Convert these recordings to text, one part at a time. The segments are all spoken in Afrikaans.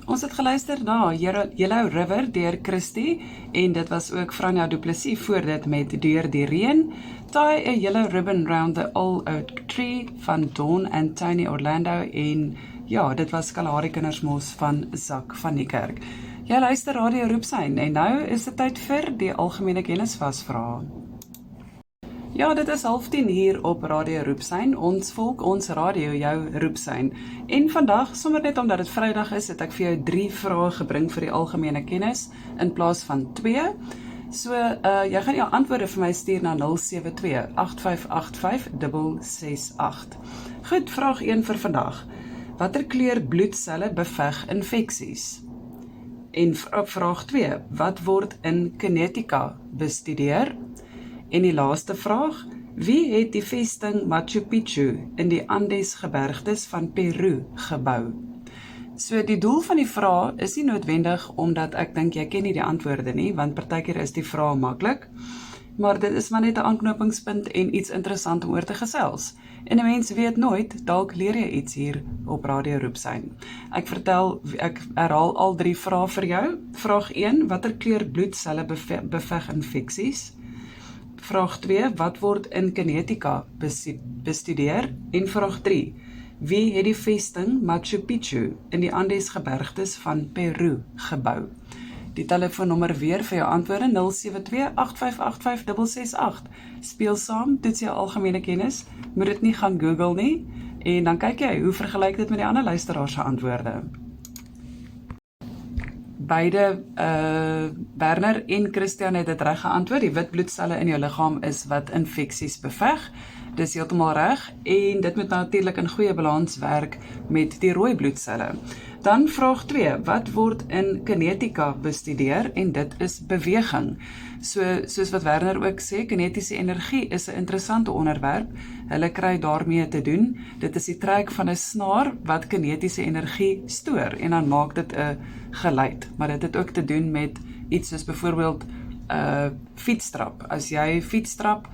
Ons het geluister na Yellow River deur Christie en dit was ook Franja Du Plessis voor dit met Deur die Reën. Tie a Yellow Ribbon Round the Old Oak Tree van Dawn en Tony Orlando en ja, dit was Kalahari Kindersmos van Zak van die Kerk. Jy luister Radio Roepsyn en nou is dit tyd vir die algemene kennisvasvrae. Ja, dit is 9:30 hier op Radio Roepsyn, ons volk, ons radio, jou Roepsyn. En vandag, sommer net omdat dit Vrydag is, het ek vir jou 3 vrae gebring vir die algemene kennis, in plaas van 2. So, jy gaan jou antwoorde vir my stuur na 072-8585-668. Goed, vraag 1 vir vandag. Watter kleur bloedselle beveg infeksies? En vraag 2, wat word in kinetika bestudeer? En die laaste vraag, wie het die vesting Machu Picchu in die Andes gebergtes van Peru gebou? So die doel van die vraag is nie noodwendig omdat ek dink jy ken nie die antwoorde nie, want partykeer is die vraag maklik, maar dit is maar net 'n aanknopingspunt en iets interessant om oor te gesels. En 'n mens weet nooit, dalk leer jy iets hier op Radio Roepsyn. Ek herhaal al 3 vrae vir jou. Vraag 1, watter kleur bloedselle beveg infeksies? Vraag 2, wat word in kinetika bestudeer? En vraag 3, wie het die vesting Machu Picchu in die Andes gebergtes van Peru gebou? Die telefoonnommer weer vir jou antwoorde 072-8585-668. Speel saam, toets jou algemene kennis, moet dit nie gaan Google nie, en dan kyk jy, hoe vergelyk dit met die ander luisteraars se antwoorde? Beide, Werner en Christian het dit reg geantwoord. Die wit bloedselle in jou liggaam is wat infeksies beveg. Dis heeltemal reg en dit moet natuurlik in goeie balans werk met die rooi bloedselle. Dan vraag 2, wat word in kinetika bestudeer? En dit is beweging. Soos wat Werner ook sê, kinetiese energie is 'n interessante onderwerp. Hulle kry daarmee te doen. Dit is die trek van 'n snaar wat kinetiese energie stoor en dan maak dit 'n geluid. Maar dit het ook te doen met iets soos byvoorbeeld fietstrap. As jy fietstrap,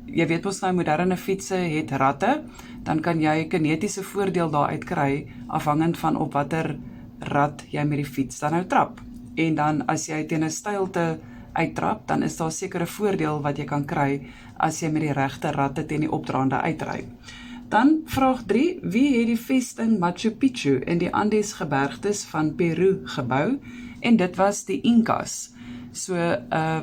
jy weet mos nou moderne fietsse het ratte, dan kan jy kinetiese voordeel daaruit kry, afhangend van op watter rat jy met die fiets dan nou trap. En dan as jy teen 'n steilte uittrap, dan is daar sekere voordeel wat jy kan kry as jy met die regte ratte teen die opdraande uitry. Dan vraag 3, wie het die vesting Machu Picchu in die Andes gebergtes van Peru gebou? En dit was die Incas. So,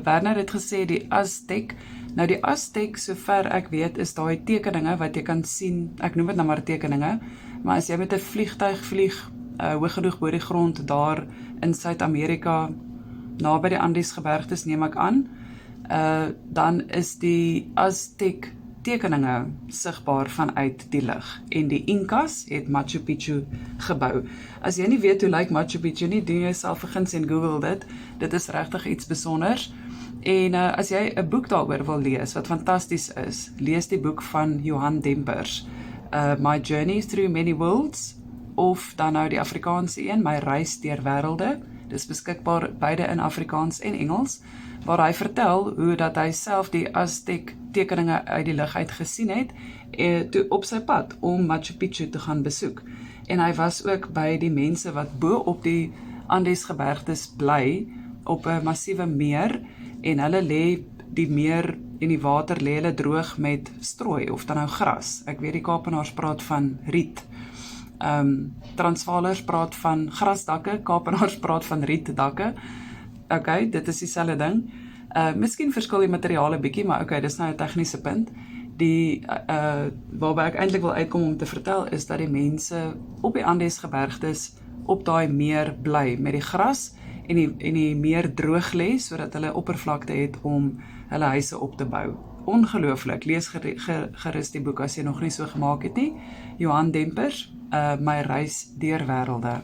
Werner het gesê die Aztec. Nou die Aztec, sover ek weet, is daai tekeninge wat jy kan sien, ek noem dit nou maar tekeninge, maar as jy met 'n vliegtuig vlieg, hoog genoeg bo die grond daar in Suid-Amerika, naby die Andes gebergtes neem ek aan, dan is die Aztec tekeninge sigbaar vanuit die lug. En die Incas het Machu Picchu gebou. As jy nie weet hoe lyk Machu Picchu nie, doen jouself vergins en Google dit. Dit is regtig iets besonders. En as jy 'n boek daaroor wil lees, wat fantasties is, lees die boek van Johan Dempers, My Journey Through Many Worlds, of dan nou die Afrikaanse een, My Reis deur Wêrelde. Dis beskikbaar beide in Afrikaans en Engels, waar hy vertel hoe dat hy self die Aztec tekeninge uit die lug uit gesien het, toe op sy pad om Machu Picchu te gaan besoek. En hy was ook by die mense wat bo op die Andes gebergtes bly, op 'n massiewe meer, en hulle lê die meer en die water lê hulle droog met strooi, of dan nou gras. Ek weet die Kaapenaars praat van riet. Transvaalers praat van grasdakke, Kaapenaars praat van rietdakke. Okay, dit is dieselfde ding. Miskien verskil die materiale bietjie, maar okay, dis nou 'n tegniese punt. Waarby ek eintlik wil uitkom om te vertel, is dat die mense op die Andes gebergtes op daai meer bly met die gras en die meer droog lê, sodat hulle oppervlakte het om hulle huise op te bou. Ongelooflik, lees gerus die boek as jy nog nie so gemaak het nie. Johan Dempers, My Reis deur Wêrelde.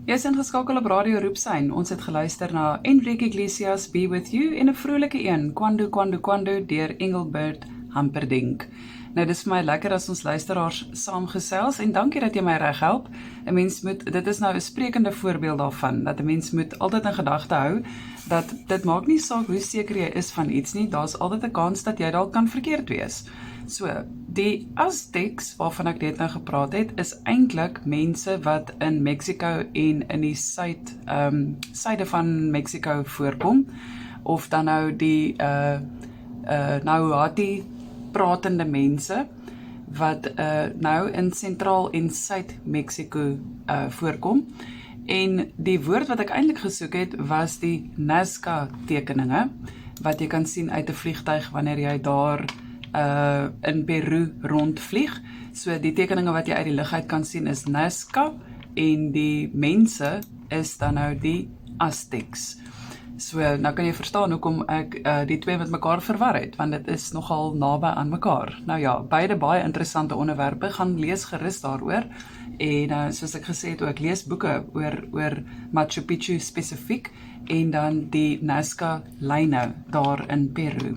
Jy is ingeskakel op Radio Roepsyn. Ons het geluister na Enrique Iglesias, Be With You, en 'n vrolike een, Quando, Quando, Quando, deur Engelbert Humperdinck. Nou, dis vir my lekker as ons luisteraars saamgesels, en dankie dat jy my reg help. 'n Mens moet, dit is nou 'n sprekende voorbeeld daarvan, dat 'n mens moet altyd in gedagte hou, dat dit maak nie saak hoe seker jy is van iets nie, daar's altyd 'n kans dat jy dalk kan verkeerd wees. So, Die Aztecs, waarvan ek net nou gepraat het, is eintlik mense wat in Mexico en in die suide van Mexico voorkom, of dan nou die Nahuatl pratende mense, wat nou in Sentraal en Suid-Mexico voorkom. En die woord wat ek eintlik gesoek het, was die Nazca tekeninge, wat jy kan sien uit 'n vliegtuig wanneer jy daar in Peru rondvlieg. So die tekeninge wat jy uit die lug uit kan sien is Nazca, en die mense is dan nou die Aztecs. So nou kan jy verstaan hoekom ek die twee met mekaar verwar het, want dit is nogal naby aan mekaar. Nou ja, beide baie interessante onderwerpe, gaan lees gerus daaroor. En soos ek gesê het, ek lees boeke oor Machu Picchu spesifiek, en dan die Nazca lyne daar in Peru.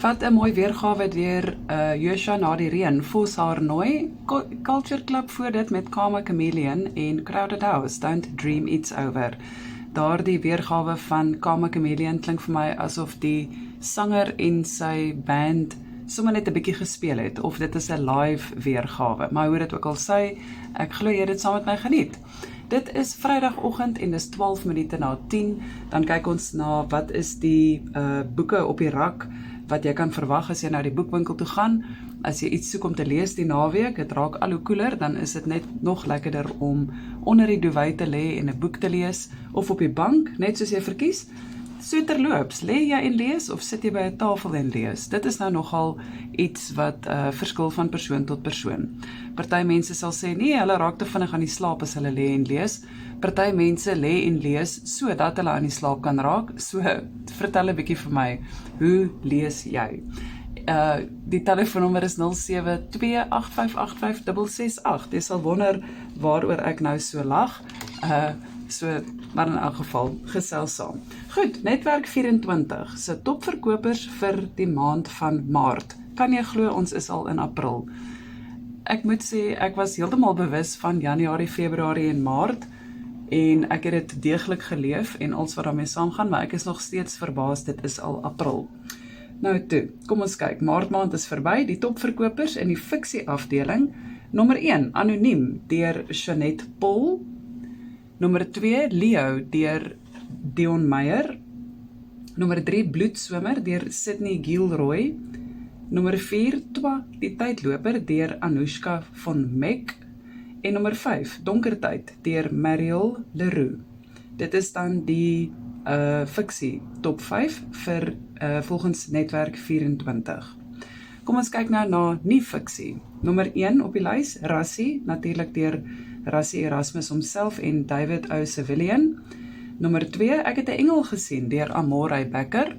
Wat 'n mooi weergawe deur Joshua na die reën, Vos haar nooi, Culture Club voor dit met Karma Chameleon en Crowded House, Don't Dream It's Over. Daardie weergawe van Karma Chameleon klink vir my asof die sanger en sy band sommer net 'n bietjie gespeel het, of dit is 'n live weergawe, maar hoe dit ook al sê, ek glo jy dit saam met my geniet. Dit is Vrydagoggend en dis 12 minute na 10, dan kyk ons na wat is die boeke op die rak, wat jy kan verwag as jy na die boekwinkel toe gaan. As jy iets soek om te lees die naweek, het raak al hoe koeler, dan is dit net nog lekkerder om onder die duvet te lê en 'n boek te lees, of op die bank, net soos jy verkies. So terloops, lê jy en lees, of sit jy by 'n tafel en lees? Dit is nou nogal iets wat verskil van persoon tot persoon. Party mense sal sê, nee, hulle raak te vinnig aan die slaap as hulle lê en lees. Party mense lê en lees, sodat hulle aan die slaap kan raak. So, vertel 'n bietjie vir my, hoe lees jy? Die telefoonnommer is 0728585668. Jy sal wonder waaroor ek nou so lag. Maar in elk geval, gesels saam. Goed, Netwerk 24 se topverkopers vir die maand van Maart. Kan jy glo, ons is al in April. Ek moet sê, ek was heeltemal bewus van Januarie, Februarie en Maart, en ek het dit deeglik geleef en alles wat daarmee saamgaan, maar ek is nog steeds verbaas, dit is al April. Nou toe, kom ons kyk, Maart maand is verby, die topverkopers in die fiksie afdeling. Nommer 1, Anoniem, deur Jeanette Paul. Nommer 2, Leo, deur Dion Meyer. Nommer 3, Bloedswimmer, deur Sydney Gilroy. Nommer 4, Twa, die tydloper, deur Anushka von Meck. En nommer 5, Donkertyd, deur Mariel Leroux. Dit is dan die fiksie top 5 vir volgens Netwerk 24. Kom ons kyk nou na nie fiksie. Nommer 1 op die lys, Rassie, natuurlik deur Rassie Erasmus homself en David O. Civilian. Nommer 2, Ek het 'n engel gesien, deur Amorey Becker.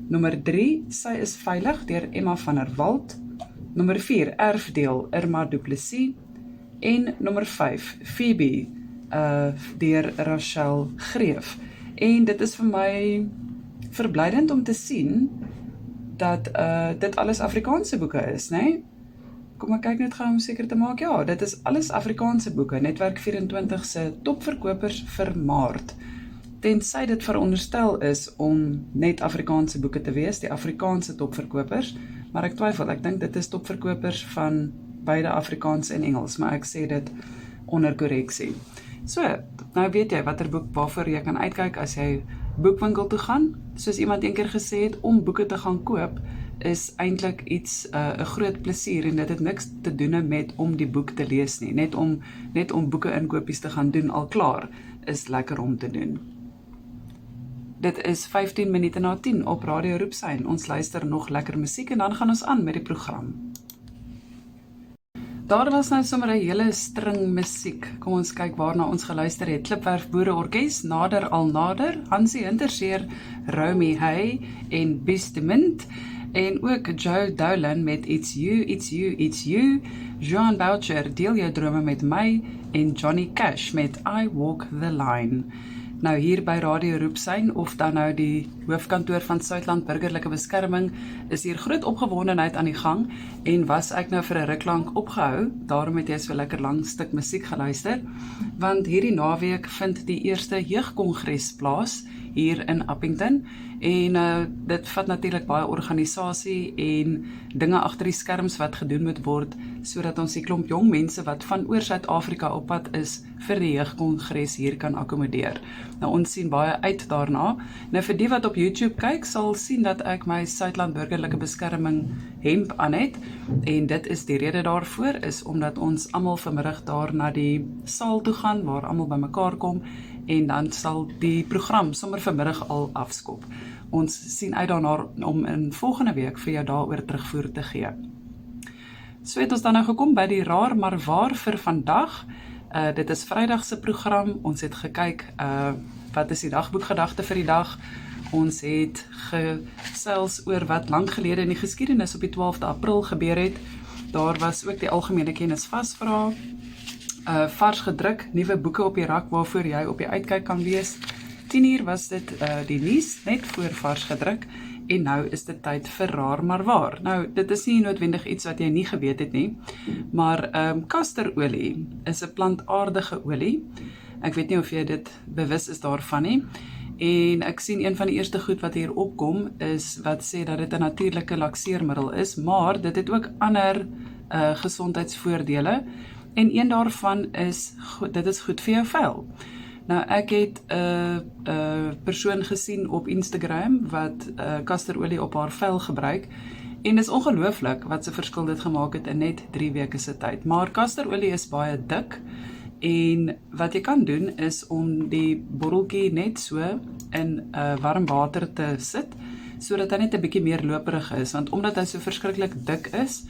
Nommer 3, Sy is veilig, deur Emma van der Walt. Nommer 4, Erfdeel, Irma Du Plessis. En nommer 5, Phoebe, deur Rachel Greef. En dit is vir my verblydend om te sien dat dit alles Afrikaanse boeke is, né? Kom ek kyk net gou om seker te maak, ja, dit is alles Afrikaanse boeke, Netwerk 24 se topverkopers vir Maart. Tensy dit veronderstel is om net Afrikaanse boeke te wees, die Afrikaanse topverkopers, maar ek twyfel, ek dink dit is topverkopers van beide Afrikaans en Engels, maar ek sê dit onder korreksie. So, nou weet jy watter boek waarvoor jy kan uitkyk as jy boekwinkel toe gaan. Soos iemand eendag gesê het, om boeke te gaan koop is eintlik iets 'n groot plesier, en dit het niks te doen met om die boek te lees nie. Net om boeke inkopies te gaan doen al klaar is lekker om te doen. Dit is 15 minute na 10 op Radio Roepsyn. Ons luister nog lekker musiek en dan gaan ons aan met die program. Daar was nou sommer 'n hele string musiek. Kom ons kyk waarna ons geluister het. Klipwerf Boereorkes, Nader al nader, Hansie Hinterseer, Romy Hay en Bestement, en ook Joe Dolan met It's You, It's You, It's You, Joan Boucher, Deel jou drome met my, en Johnny Cash met I Walk the Line. Nou hier by Radio Roepsyn, of dan nou die hoofkantoor van Suidland Burgerlike Beskerming, is hier groot opgewondenheid aan die gang, en was ek nou vir 'n ruk lank opgehou, daarom het jy so lekker lang stuk musiek geluister, want hierdie naweek vind die eerste jeugkongres plaas, hier in Appington en dit vat natuurlik baie organisasie en dinge agter die skerms wat gedoen moet word sodat ons die klomp jong mense wat van oor Suid-Afrika op pad is vir die jeugkongres hier kan akkommodeer. Nou ons sien baie uit daarna. Nou vir die wat op YouTube kyk sal sien dat ek my Suidland Burgerlike Beskerming hemp aan het en dit is die rede daarvoor is omdat ons almal vanmiddag daar na die saal toe gaan waar almal bymekaar kom en dan sal die program sommer vanmiddag al afskop. Ons sien uit daarna om in volgende week vir jou daaroor terugvoer te gee. So het ons dan nou gekom by die raar maar waar vir vandag. Dit is Vrydag se program. Ons het gekyk wat is die dagboekgedagte vir die dag. Ons het gesels oor wat lank gelede in die geskiedenis op die 12de April gebeur het. Daar was ook die algemene kennis vasvra. Vars gedruk, nuwe boeke op die rak waarvoor jy op die uitkyk kan wees. 10:00 was dit die nuus net voor vars gedruk en nou is dit tyd vir raar maar waar. Nou, dit is nie noodwendig iets wat jy nie geweet het nie, maar kasterolie is 'n plantaardige olie. Ek weet nie of jy dit bewus is daarvan nie. En ek sien een van die eerste goed wat hier opkom is wat sê dat dit 'n natuurlike lakseermiddel is, maar dit het ook ander gesondheidsvoordele en een daarvan is dit is goed vir jou vel. Nou ek het 'n persoon gesien op Instagram wat kasterolie op haar vel gebruik en dis ongelooflik wat se verskil dit gemaak het in net 3 weke se tyd. Maar kasterolie is baie dik en wat jy kan doen is om die botteltjie net so in warm water te sit sodat hy net 'n bietjie meer loperig is, want omdat hy so verskriklik dik is,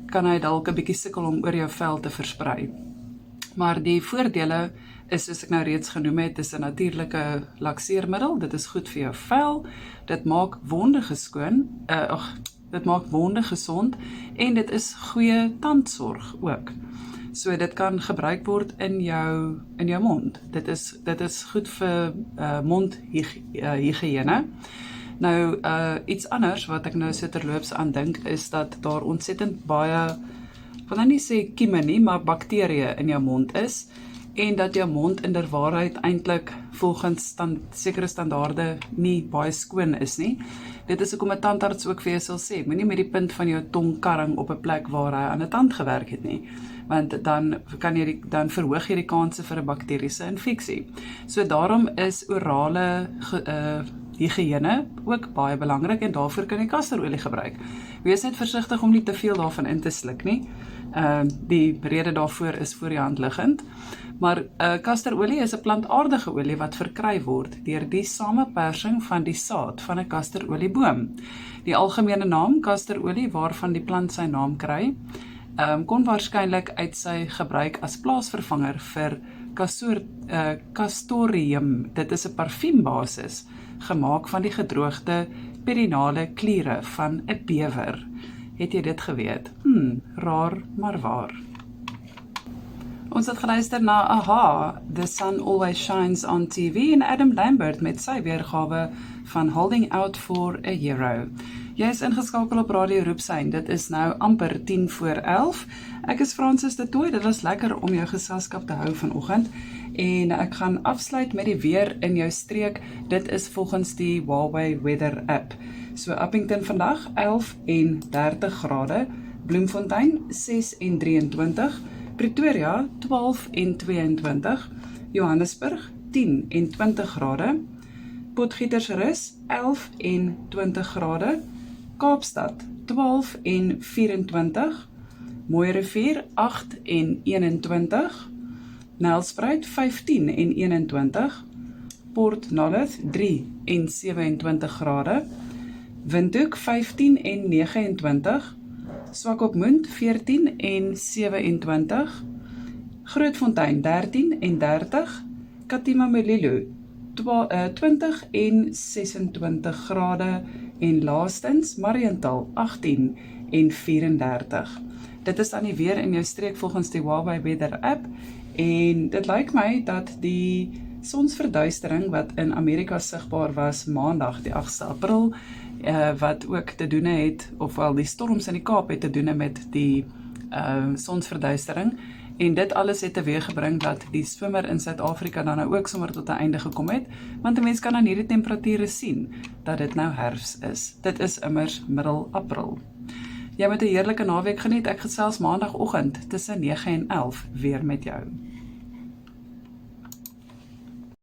kan hy dalk 'n bietjie sukkel om oor jou vel te versprei. Maar die voordele is, soos ek nou reeds genoem het, is 'n natuurlike lakseermiddel, dit is goed vir jou vel, dit maak wonde geskoon, dit maak wonde gesond en dit is goeie tandsorg ook. So dit kan gebruik word in jou mond. Dit is goed vir mondhygiëne. Nou, iets anders wat ek nou so terloops aan dink, is dat daar ontsettend baie, ek wil nou nie sê kieme nie, maar bakterieë in jou mond is, en dat jou mond inderwaarheid eintlik volgens sekere standaarde nie baie skoon is nie. Dit is hoekom 'n tandarts ook vir jou sal sê, moenie met die punt van jou tong karring op 'n plek waar hy aan 'n tand gewerk het nie, want dan verhoog jy die kanse vir 'n bakteriese infeksie. So daarom is orale hygiëne ook baie belangrik en daarvoor kan jy kasterolie gebruik. Wees net versigtig om nie te veel daarvan in te sluk nie. Die rede daarvoor is voor die hand liggend. Maar kasterolie is 'n plantaardige olie wat verkry word deur die samepersing van die saad van 'n kasterolieboom. Die algemene naam kasterolie, waarvan die plant sy naam kry, kon waarskynlik uit sy gebruik as plaasvervanger vir castoreum. Dit is 'n parfuumbasis gemaak van die gedroogde perinale kliere van 'n bewer. Het jy dit geweet? Raar maar waar. Ons het geluister na Aha, The Sun Always Shines on TV en Adam Lambert met sy weergawe van Holding Out for a Hero. Jy is ingeskakel op Radio Roepsyn, dit is nou amper 10:11. Ek is Francis de Tooy, dit was lekker om jou geselskap te hou vanoggend. En ek gaan afsluit met die weer in jou streek, dit is volgens die Huawei Weather App. So Appington vandag 11 en 30 grade, Bloemfontein 6 en 23, Pretoria 12 en 22, Johannesburg 10 en 20 grade, Potgietersrus 11 en 20 grade, Kaapstad 12 en 24, Mooirivier 8 en 21, Nelspruit 15 en 21, Port Nolloth 3 en 27 grade, Windhoek 15 en 29, Swakopmund 14 en 27, Grootfontein 13 en 30, Katima Mulilo 20 en 26 grade en laastens Mariental 18 en 34. Dit is dan die weer in jou streek volgens die Huawei Weather App en dit lyk my dat die sonsverduistering wat in Amerika sigbaar was maandag die 8de April wat ook te doen het, ofwel die storms in die Kaap het te doen met die sonsverduistering En dit alles het teweeggebring dat die swimmer in Suid-Afrika dan nou ook sommer tot 'n einde gekom het, want 'n mens kan aan hierdie temperature sien dat dit nou herfs is. Dit is immers middel April. Jy moet 'n heerlike naweek geniet. Ek gesels maandagooggend tussen 9 en 11 weer met jou.